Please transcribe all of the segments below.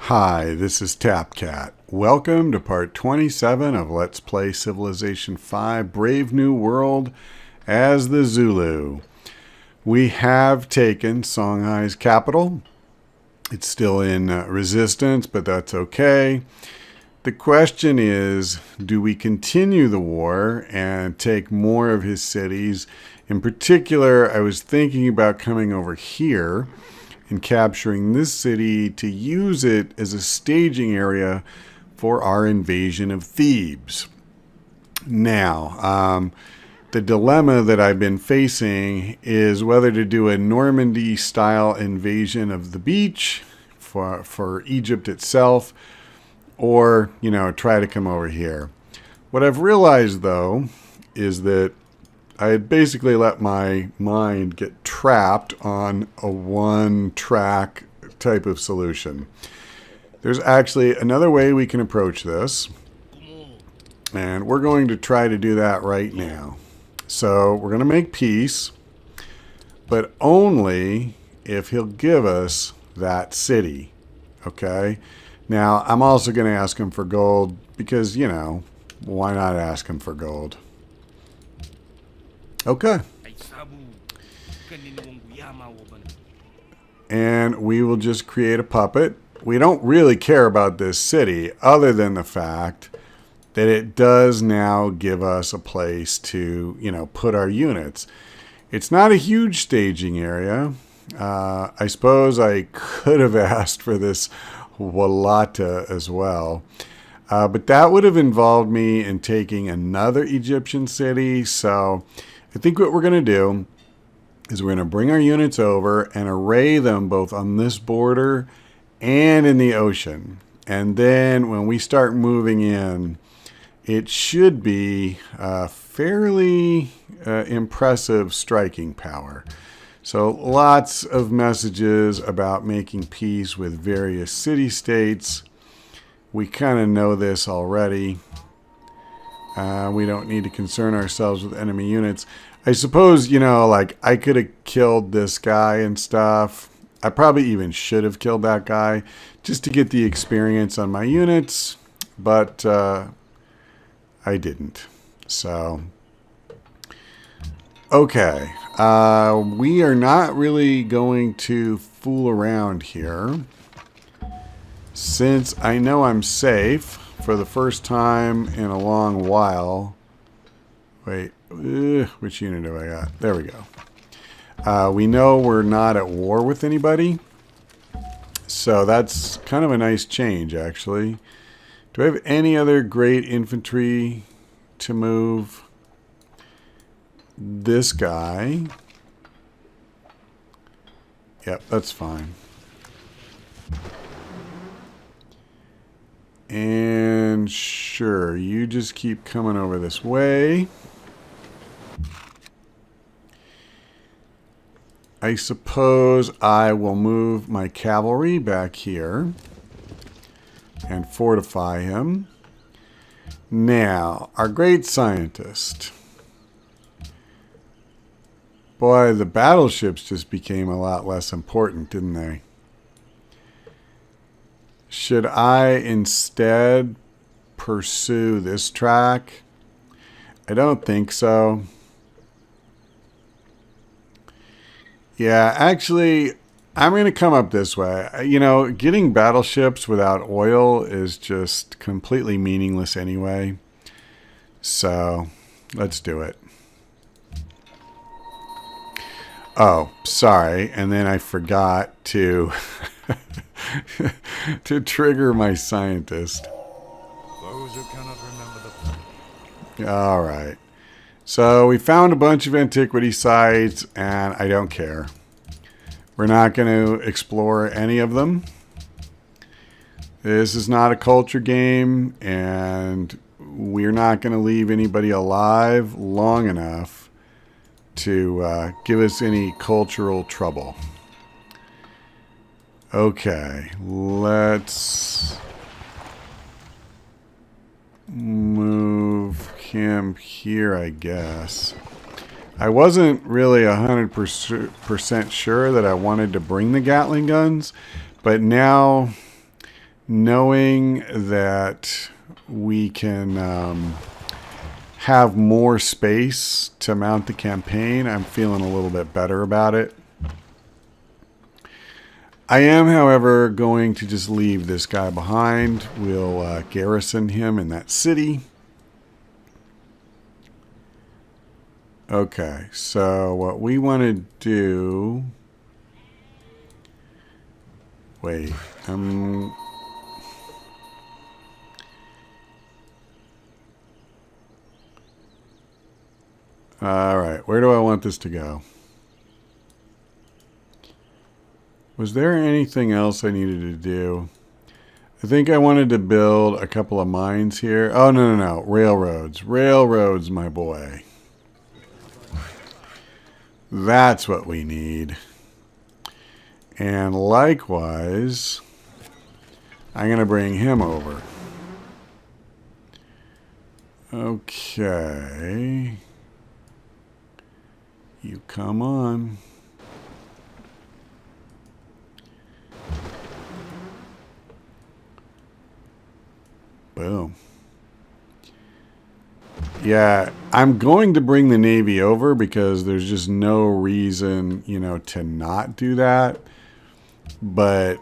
Hi, this is TapCat. Welcome to part 27 of Let's Play Civilization 5 Brave New World as the Zulu. We have taken Songhai's capital. It's still in resistance, but that's okay. The question is, do we continue the war and take more of his cities? In particular, I was thinking about coming over here and capturing this city to use it as a staging area for our invasion of Thebes. Now, the dilemma that I've been facing is whether to do a Normandy-style invasion of the beach for Egypt itself, or, try to come over here. What I've realized, though, is that I had basically let my mind get trapped on a one-track type of solution. There's actually another way we can approach this, and we're going to try to do that right now. So we're going to make peace, but only if he'll give us that city, okay? Now, I'm also going to ask him for gold because, why not ask him for gold? Okay. And we will just create a puppet. We don't really care about this city other than the fact that it does now give us a place to, put our units. It's not a huge staging area. I suppose I could have asked for this Walata as well. But that would have involved me in taking another Egyptian city. So I think what we're going to do is we're going to bring our units over and array them both on this border and in the ocean. And then when we start moving in, it should be fairly impressive striking power. So lots of messages about making peace with various city-states. We kind of know this already. We don't need to concern ourselves with enemy units. I suppose, I could have killed this guy and stuff. I probably even should have killed that guy just to get the experience on my units, but I didn't. So, okay. We are not really going to fool around here. Since I know I'm safe for the first time in a long while. Wait, which unit have I got? There we go. We know we're not at war with anybody. So that's kind of a nice change, actually. Do I have any other great infantry to move? This guy. Yep, that's fine. And sure, you just keep coming over this way. I suppose I will move my cavalry back here and fortify him. Now, our great scientist. Boy, the battleships just became a lot less important, didn't they? Should I instead pursue this track? I don't think so. Yeah, actually, I'm going to come up this way. Getting battleships without oil is just completely meaningless anyway. So, let's do it. Oh, sorry. And then I forgot to to trigger my scientist. Those who cannot remember the All right. So we found a bunch of antiquity sites, and I don't care. We're not going to explore any of them. This is not a culture game, and we're not going to leave anybody alive long enough to give us any cultural trouble. Okay, let's move him here, I guess. I wasn't really 100% sure that I wanted to bring the Gatling guns, but now knowing that we can have more space to mount the campaign, I'm feeling a little bit better about it. I am, however, going to just leave this guy behind. We'll garrison him in that city. Okay, so what we want to do... Wait, Alright, where do I want this to go? Was there anything else I needed to do? I think I wanted to build a couple of mines here. Oh, no. Railroads. Railroads, my boy. That's what we need. And likewise, I'm going to bring him over. Okay. You come on. Boom. Yeah, I'm going to bring the Navy over because there's just no reason, to not do that. But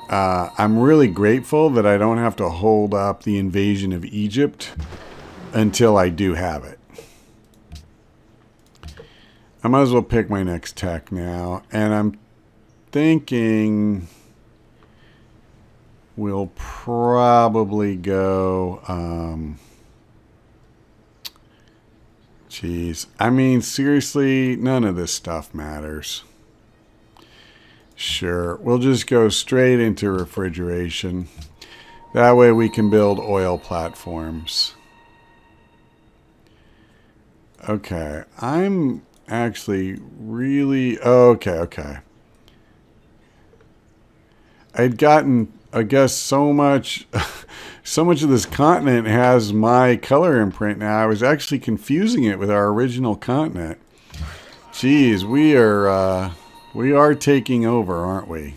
I'm really grateful that I don't have to hold up the invasion of Egypt until I do have it. I might as well pick my next tech now. And I'm thinking we'll probably go... Jeez. I mean, seriously, none of this stuff matters. Sure. We'll just go straight into refrigeration. That way we can build oil platforms. Okay. I'm actually really... Okay. I'd gotten, I guess, so much of this continent has my color imprint now. I was actually confusing it with our original continent. Jeez, we are taking over, aren't we?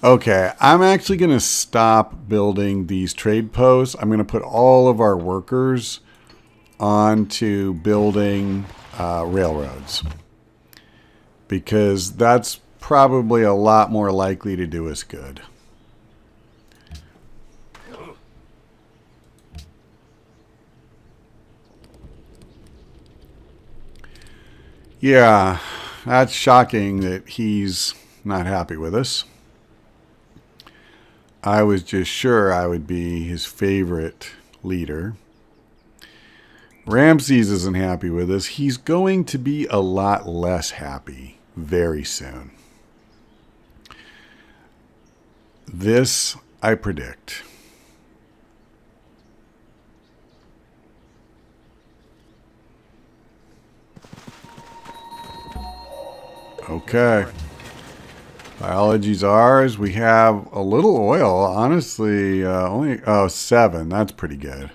Okay, I'm actually going to stop building these trade posts. I'm going to put all of our workers onto building railroads, because that's probably a lot more likely to do us good. Yeah, that's shocking that he's not happy with us. I was just sure I would be his favorite leader. Ramses isn't happy with us. He's going to be a lot less happy very soon. This I predict. Okay. Biology's ours. We have a little oil. Honestly, only 7. That's pretty good.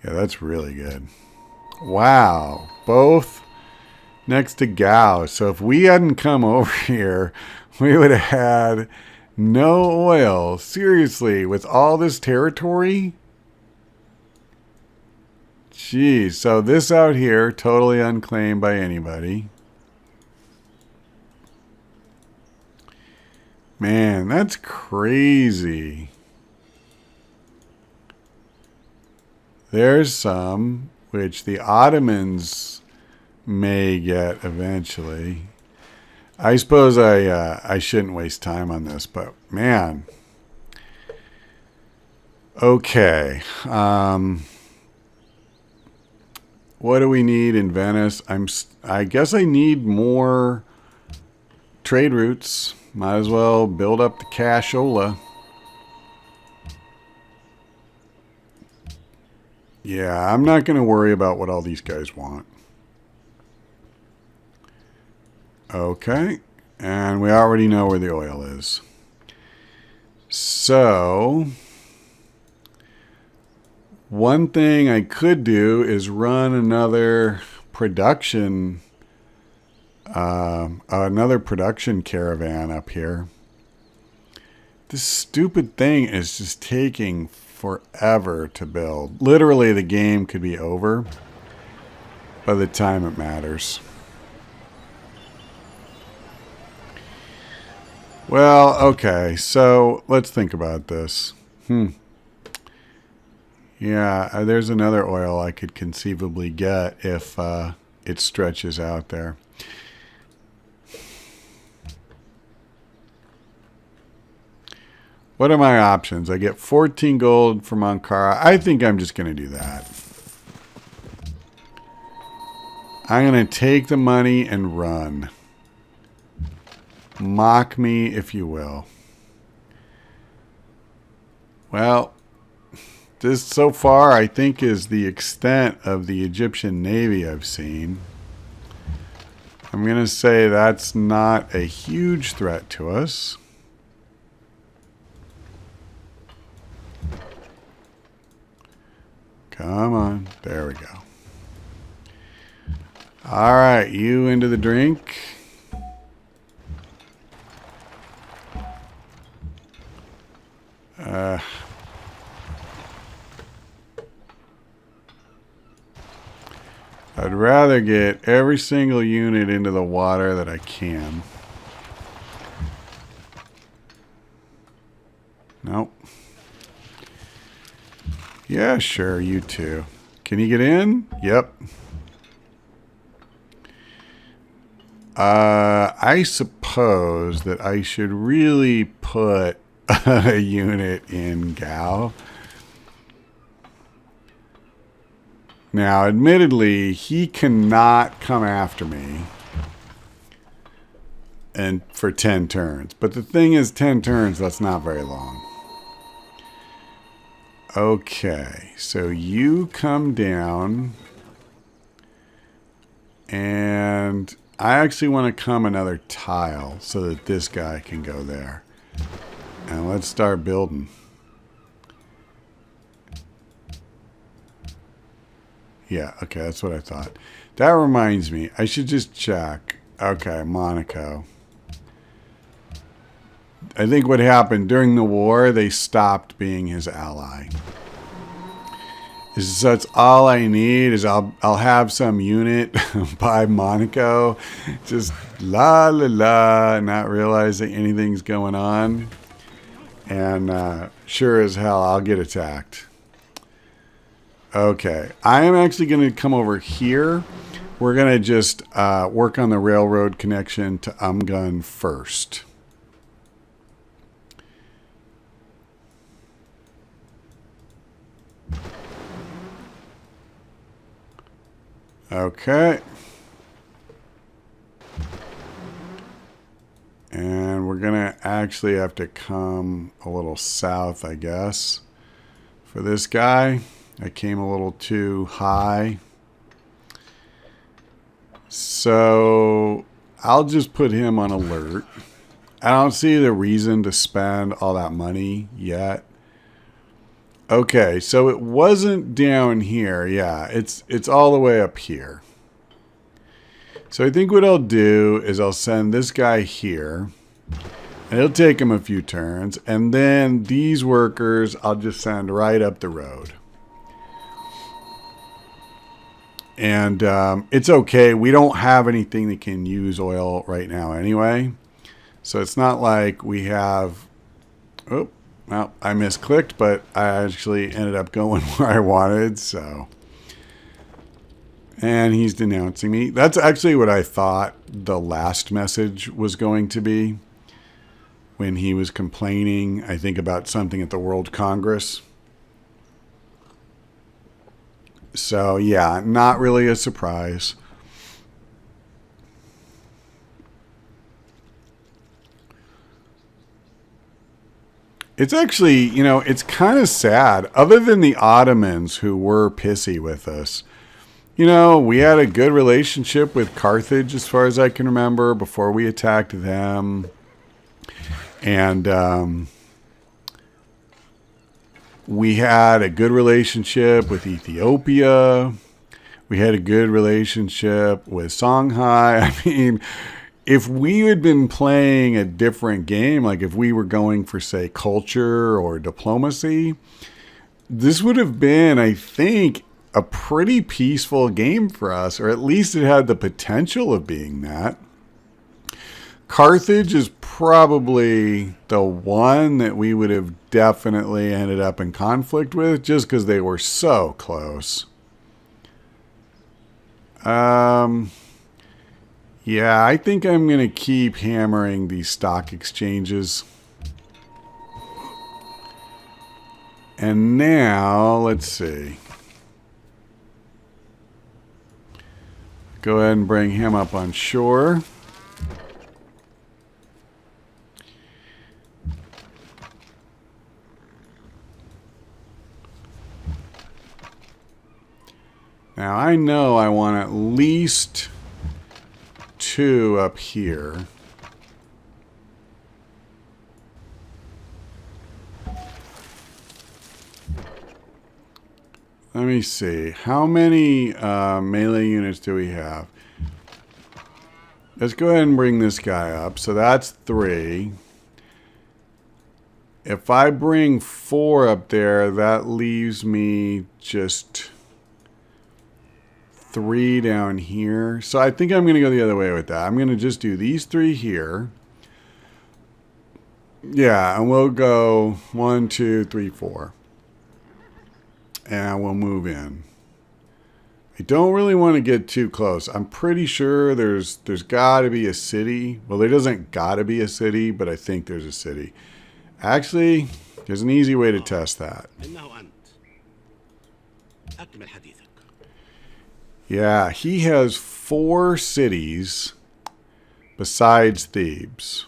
Yeah, that's really good. Wow. Both next to Gao. So if we hadn't come over here, we would have had no oil. Seriously, with all this territory? Jeez. So this out here, totally unclaimed by anybody. Man, that's crazy. There's some, which the Ottomans may get eventually. I suppose I shouldn't waste time on this, but man. Okay. What do we need in Venice? I guess I need more trade routes. Might as well build up the cashola. Yeah, I'm not going to worry about what all these guys want. Okay, and we already know where the oil is. So, one thing I could do is run another production caravan up here. This stupid thing is just taking forever to build. Literally, the game could be over by the time it matters. Well, okay, so let's think about this. Yeah, there's another oil I could conceivably get if it stretches out there. What are my options? I get 14 gold from Ankara. I think I'm just going to do that. I'm going to take the money and run. Mock me if you will. Well, this so far I think is the extent of the Egyptian Navy I've seen. I'm going to say that's not a huge threat to us. Come on. There we go. All right, you into the drink. I'd rather get every single unit into the water that I can. Nope. Yeah, sure, you too. Can you get in? Yep. I suppose that I should really put a unit in Gao. Now, admittedly, he cannot come after me and for 10 turns. But the thing is, 10 turns, that's not very long. Okay, so you come down. And I actually want to come another tile so that this guy can go there. And let's start building. Yeah, okay, that's what I thought. That reminds me, I should just check. Okay, Monaco. I think what happened during the war, they stopped being his ally. So that's all I need is I'll have some unit by Monaco, just la la la, not realizing anything's going on, and sure as hell I'll get attacked. Okay, I am actually going to come over here. We're going to just work on the railroad connection to Umgun first. Okay. And we're going to actually have to come a little south, I guess, for this guy. I came a little too high. So I'll just put him on alert. I don't see the reason to spend all that money yet. Okay, so it wasn't down here. Yeah, it's all the way up here. So I think what I'll do is I'll send this guy here. And it'll take him a few turns. And then these workers I'll just send right up the road. And it's okay. We don't have anything that can use oil right now anyway. So it's not like we have... Oh. Well, I misclicked, but I actually ended up going where I wanted, so. And he's denouncing me. That's actually what I thought the last message was going to be when he was complaining, I think, about something at the World Congress. So, yeah, not really a surprise. It's actually, you know, it's kind of sad. Other than the Ottomans who were pissy with us, you know, we had a good relationship with Carthage as far as I can remember before we attacked them. And we had a good relationship with Ethiopia. We had a good relationship with Songhai. I mean, if we had been playing a different game, like if we were going for, say, culture or diplomacy, this would have been, I think, a pretty peaceful game for us, or at least it had the potential of being that. Carthage is probably the one that we would have definitely ended up in conflict with just because they were so close. Yeah, I think I'm going to keep hammering these stock exchanges. And now, let's see. Go ahead and bring him up on shore. Now, I know I want at least 2 up here. Let me see. How many melee units do we have? Let's go ahead and bring this guy up. So that's 3. If I bring 4 up there, that leaves me just 3 down here. So I think I'm going to go the other way with that. I'm going to just do these 3 here. Yeah, and we'll go 1, 2, 3, 4. And we'll move in. I don't really want to get too close. I'm pretty sure there's got to be a city. Well, there doesn't got to be a city, but I think there's a city. Actually, there's an easy way to test that. Yeah, he has 4 cities besides Thebes.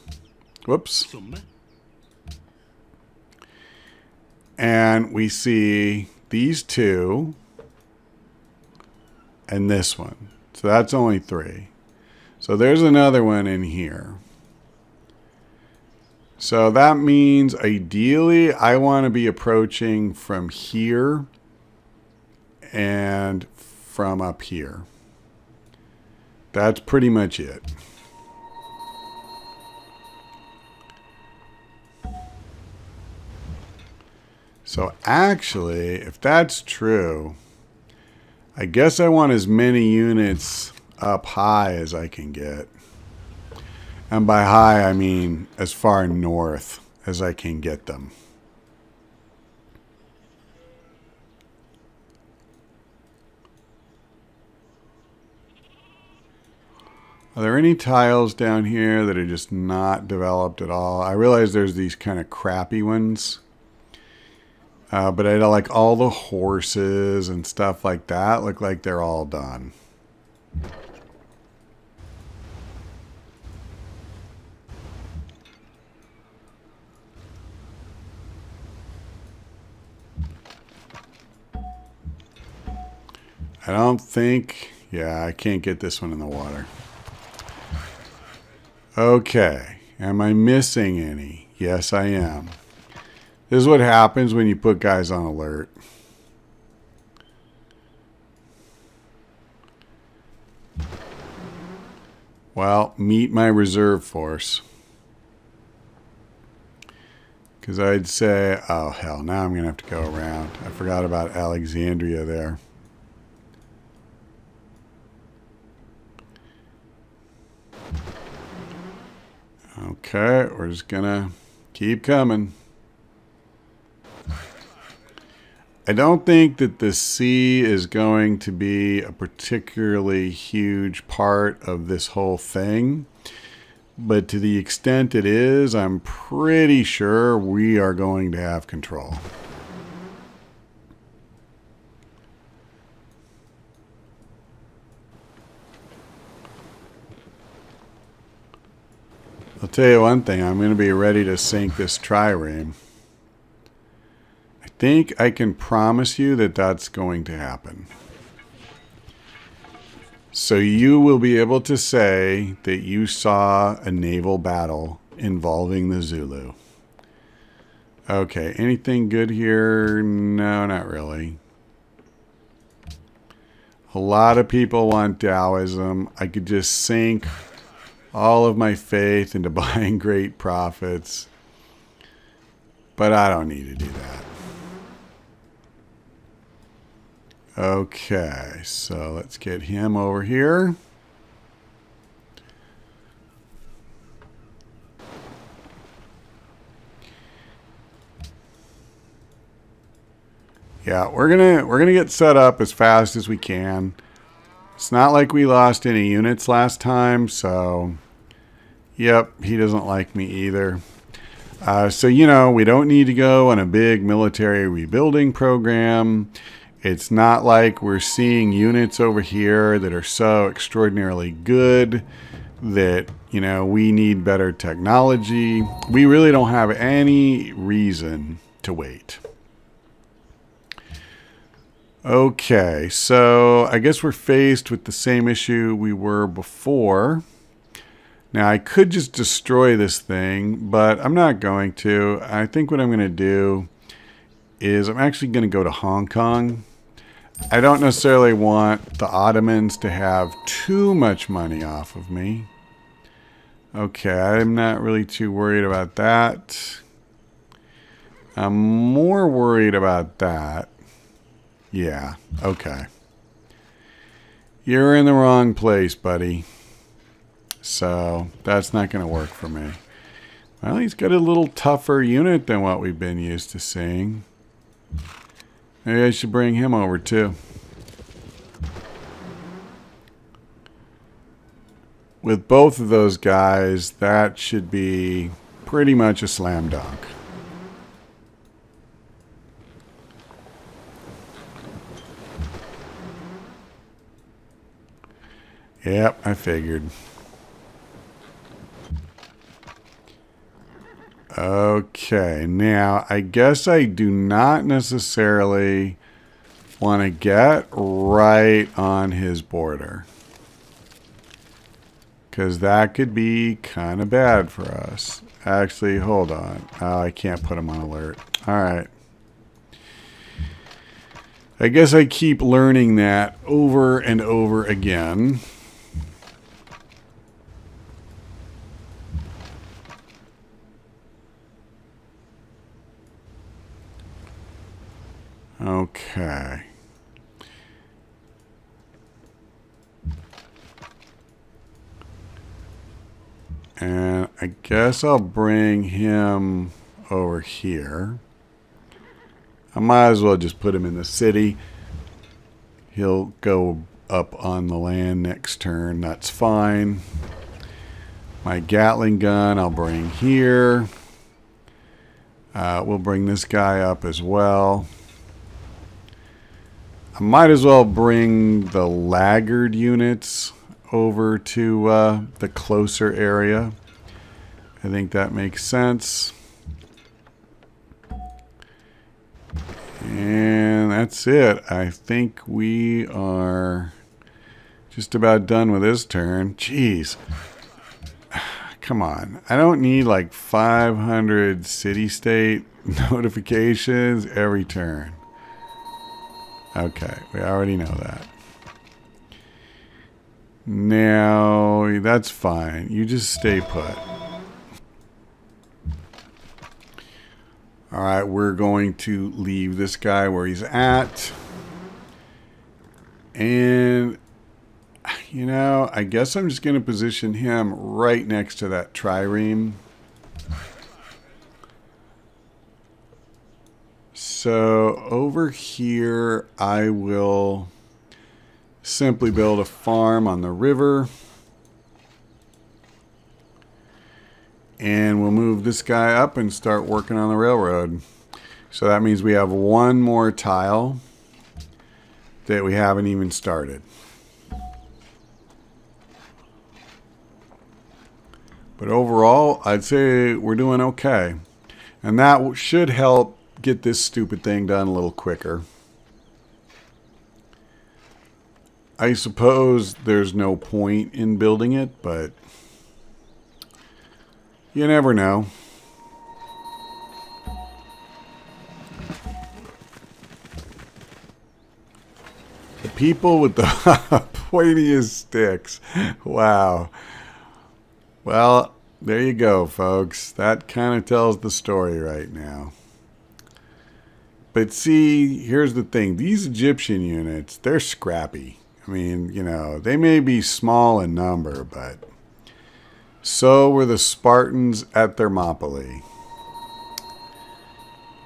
Whoops. And we see these 2 and this one. So that's only 3. So there's another one in here. So that means ideally I want to be approaching from here and from up here. That's pretty much it. So actually, if that's true, I guess I want as many units up high as I can get. And by high, I mean as far north as I can get them. Are there any tiles down here that are just not developed at all? I realize there's these kind of crappy ones. But I like all the horses and stuff like that look like they're all done. I don't think... Yeah, I can't get this one in the water. Okay. Am I missing any? Yes, I am. This is what happens when you put guys on alert. Well, meet my reserve force. Because I'd say... Oh, hell. Now I'm going to have to go around. I forgot about Alexandria there. Okay, we're just going to keep coming. I don't think that the sea is going to be a particularly huge part of this whole thing. But to the extent it is, I'm pretty sure we are going to have control. I'll tell you one thing, I'm going to be ready to sink this trireme. I think I can promise you that that's going to happen. So you will be able to say that you saw a naval battle involving the Zulu. Okay, anything good here? No, not really. A lot of people want Taoism. I could just sink all of my faith into buying great profits. But I don't need to do that. Okay, so let's get him over here. Yeah, we're gonna get set up as fast as we can. It's not like we lost any units last time, so yep, he doesn't like me either. So, you know, we don't need to go on a big military rebuilding program. It's not like we're seeing units over here that are so extraordinarily good that, you know, we need better technology. We really don't have any reason to wait. Okay, so I guess we're faced with the same issue we were before. Now, I could just destroy this thing, but I'm not going to. I think what I'm going to do is I'm actually going to go to Hong Kong. I don't necessarily want the Ottomans to have too much money off of me. Okay, I'm not really too worried about that. I'm more worried about that. Yeah, okay. You're in the wrong place, buddy. So that's not going to work for me. Well, he's got a little tougher unit than what we've been used to seeing. Maybe I should bring him over too. With both of those guys, that should be pretty much a slam dunk. Yep, I figured. Okay, now I guess I do not necessarily want to get right on his border, because that could be kind of bad for us. Actually, hold on. Oh, I can't put him on alert. All right. I guess I keep learning that over and over again. Okay. And I guess I'll bring him over here. I might as well just put him in the city. He'll go up on the land next turn. That's fine. My Gatling gun I'll bring here. We'll bring this guy up as well. I might as well bring the laggard units over to the closer area. I think that makes sense. And that's it. I think we are just about done with this turn. Jeez. Come on. I don't need like 500 city-state notifications every turn. Okay, we already know that. Now, that's fine. You just stay put. All right, we're going to leave this guy where he's at. And, you know, I guess I'm just going to position him right next to that trireme. So over here, I will simply build a farm on the river. And we'll move this guy up and start working on the railroad. So that means we have one more tile that we haven't even started. But overall, I'd say we're doing okay. And that should help get this stupid thing done a little quicker. I suppose there's no point in building it, but you never know. The people with the pointiest sticks. Wow. Well, there you go, folks. That kind of tells the story right now. But see, here's the thing. These Egyptian units, they're scrappy. I mean, you know, they may be small in number, but so were the Spartans at Thermopylae.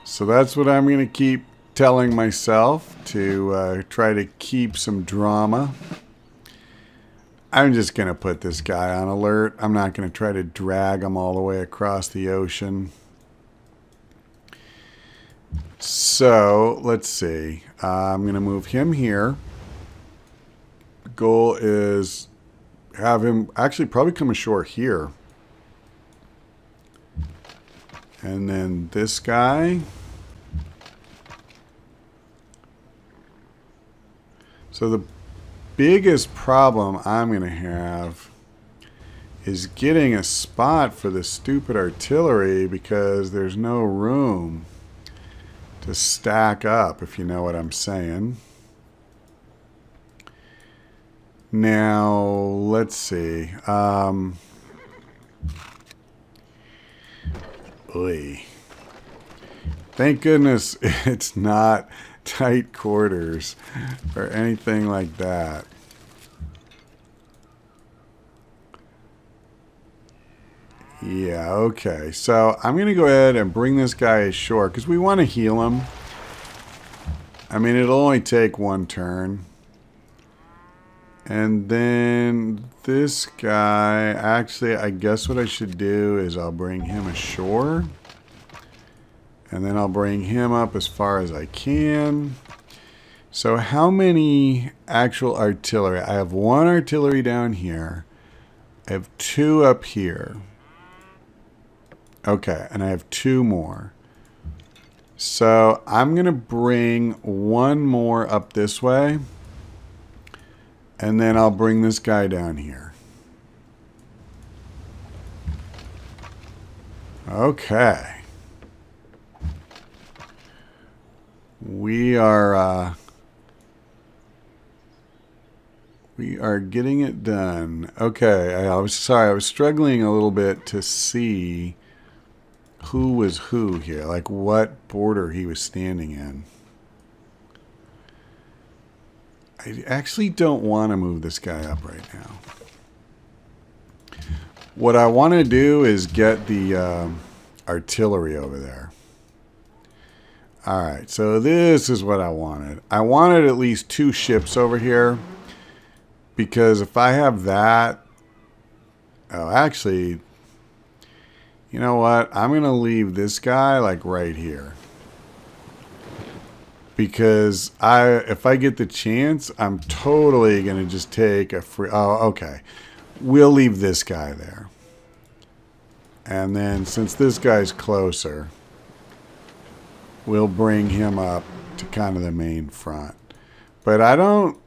So that's what I'm going to keep telling myself to try to keep some drama. I'm just going to put this guy on alert. I'm not going to try to drag him all the way across the ocean. So, let's see. I'm going to move him here. The goal is have him actually probably come ashore here. And then this guy. So the biggest problem I'm going to have is getting a spot for the stupid artillery because there's no room to stack up, if you know what I'm saying. Now, let's see. Thank goodness it's not tight quarters or anything like that. Yeah, okay. So I'm going to go ahead and bring this guy ashore because we want to heal him. I mean, it'll only take one turn. And then this guy, actually, I guess what I should do is I'll bring him ashore. And then I'll bring him up as far as I can. So how many actual artillery? I have one artillery down here. I have two up here. Okay, and I have two more. So I'm going to bring one more up this way. And then I'll bring this guy down here. Okay. We are getting it done. Okay, I was sorry. I was struggling a little bit to see who was who here, like what border he was standing in. I actually don't want to move this guy up right now. What I want to do is get the artillery over there. Alright, so this is what I wanted. I wanted at least two ships over here. Because if I have that... Oh, actually... You know what? I'm going to leave this guy like right here. Because if I get the chance, I'm totally going to just take a free... Oh, okay. We'll leave this guy there. And then since this guy's closer, we'll bring him up to kind of the main front. But I don't...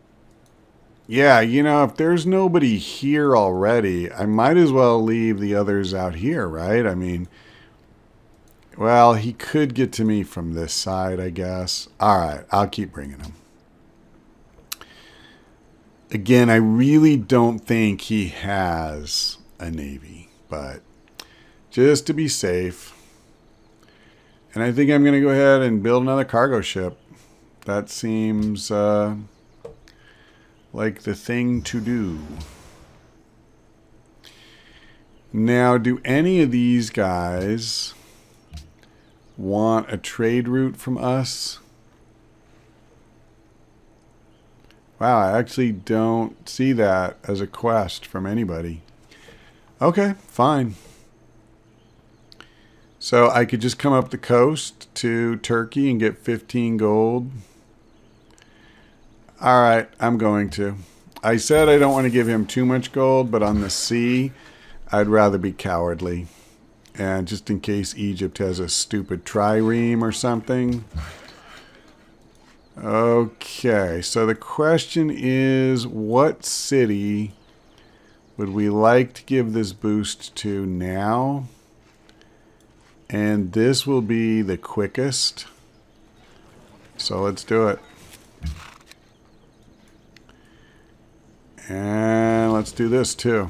Yeah, you know, if there's nobody here already, I might as well leave the others out here, right? I mean, well, he could get to me from this side, I guess. All right, I'll keep bringing him. Again, I really don't think he has a navy, but just to be safe. And I think I'm going to go ahead and build another cargo ship. That seems... like the thing to do. Now, do any of these guys want a trade route from us? Wow, I actually don't see that as a quest from anybody. Okay, fine. So I could just come up the coast to Turkey and get 15 gold. Alright, I'm going to. I said I don't want to give him too much gold, but on the sea, I'd rather be cowardly. And just in case Egypt has a stupid trireme or something. Okay, so the question is, what city would we like to give this boost to now? And this will be the quickest. So let's do it. And let's do this too.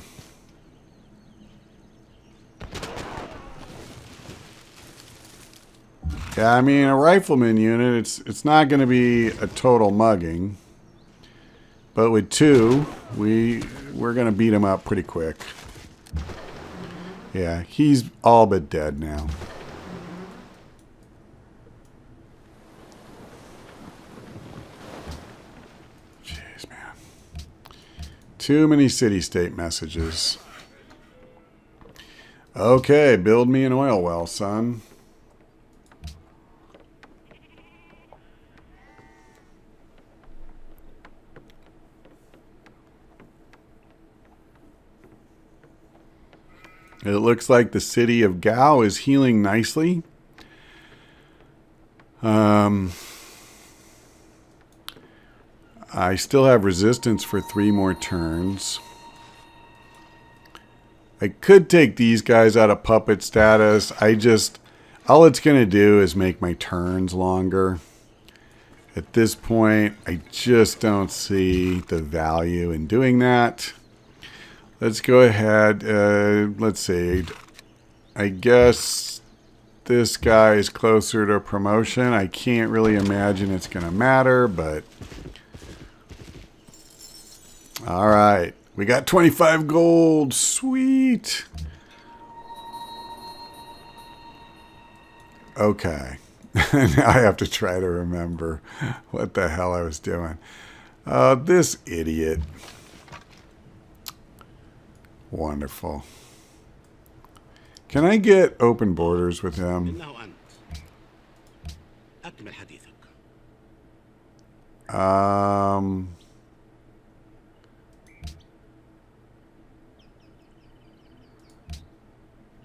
Yeah, I mean, a rifleman unit, it's not going to be a total mugging. But with 2, we're going to beat him up pretty quick. Yeah, he's all but dead now. Jeez, man. Too many city-state messages. Okay, build me an oil well, son. It looks like the city of Gao is healing nicely. I still have resistance for 3 more turns. I could take these guys out of puppet status. All it's going to do is make my turns longer. At this point, I just don't see the value in doing that. Let's go ahead. Let's see. I guess this guy is closer to promotion. I can't really imagine it's going to matter, but... All right. We got 25 gold. Sweet. Okay. Now I have to try to remember what the hell I was doing. This idiot. Wonderful. Can I get open borders with him?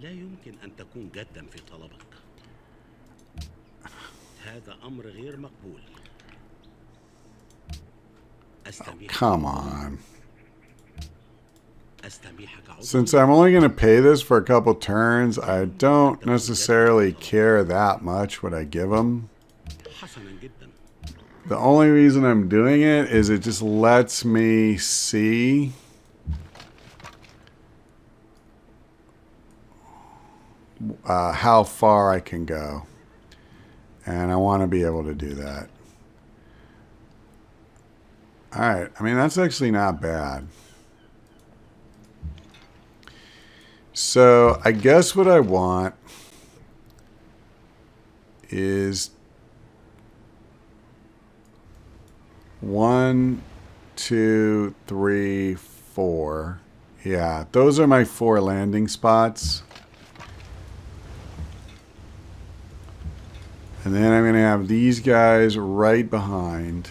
لا يمكن أن تكون جادا في طلبك. هذا أمر غير مقبول. Come on. Since I'm only going to pay this for a couple turns, I don't necessarily care that much what I give him. The only reason I'm doing it is it just lets me see how far I can go. And I want to be able to do that. Alright, I mean, that's actually not bad. So, I guess what I want is 1, 2, 3, 4. Yeah, those are my 4 landing spots. And then I'm going to have these guys right behind.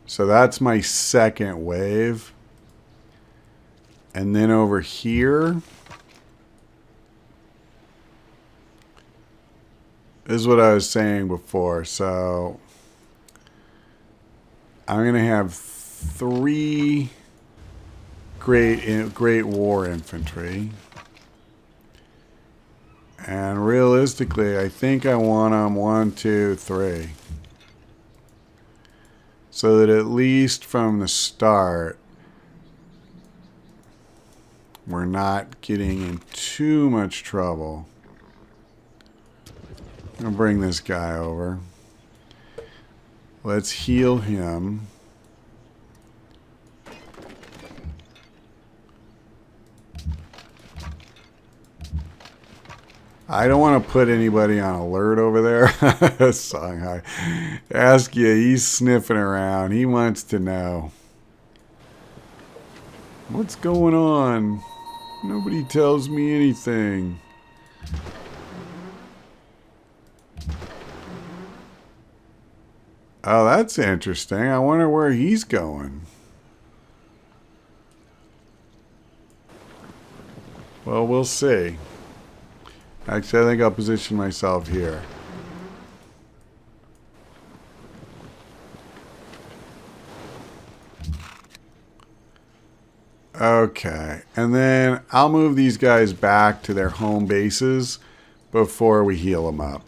So that's my second wave. And then over here is what I was saying before. So I'm going to have 3 great war infantry. And realistically, I think I want them 1, 2, 3. So that at least from the start, we're not getting in too much trouble. I'm going to bring this guy over. Let's heal him. I don't want to put anybody on alert over there. Songhai. Ask you, he's sniffing around. He wants to know. What's going on? Nobody tells me anything. Oh, that's interesting. I wonder where he's going. Well, we'll see. Actually, I think I'll position myself here. Okay, and then I'll move these guys back to their home bases before we heal them up.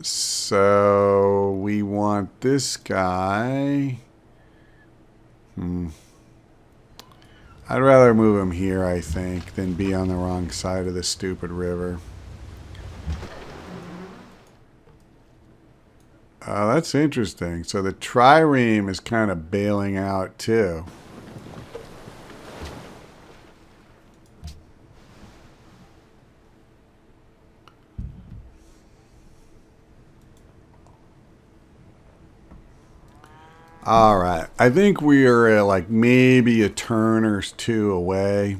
So we want this guy. I'd rather move him here, I think, than be on the wrong side of the stupid river. That's interesting. So the trireme is kind of bailing out too. All right. I think we are like maybe a turn or two away.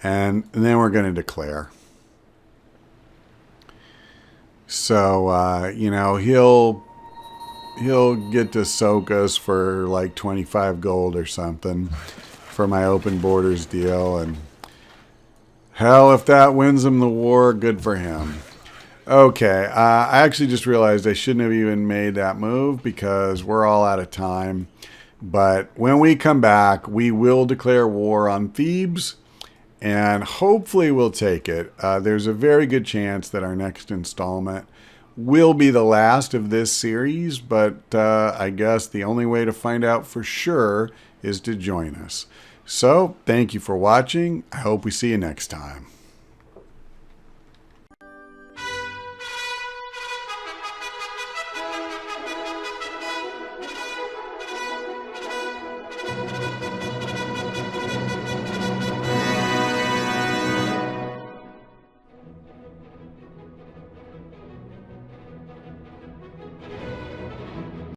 And then we're going to declare. So, you know, he'll get to soak us for like 25 gold or something for my open borders deal. And hell, if that wins him the war, good for him. Okay, I actually just realized I shouldn't have even made that move because we're all out of time. But when we come back, we will declare war on Thebes, and hopefully we'll take it. There's a very good chance that our next installment will be the last of this series, but I guess the only way to find out for sure is to join us. So, thank you for watching. I hope we see you next time.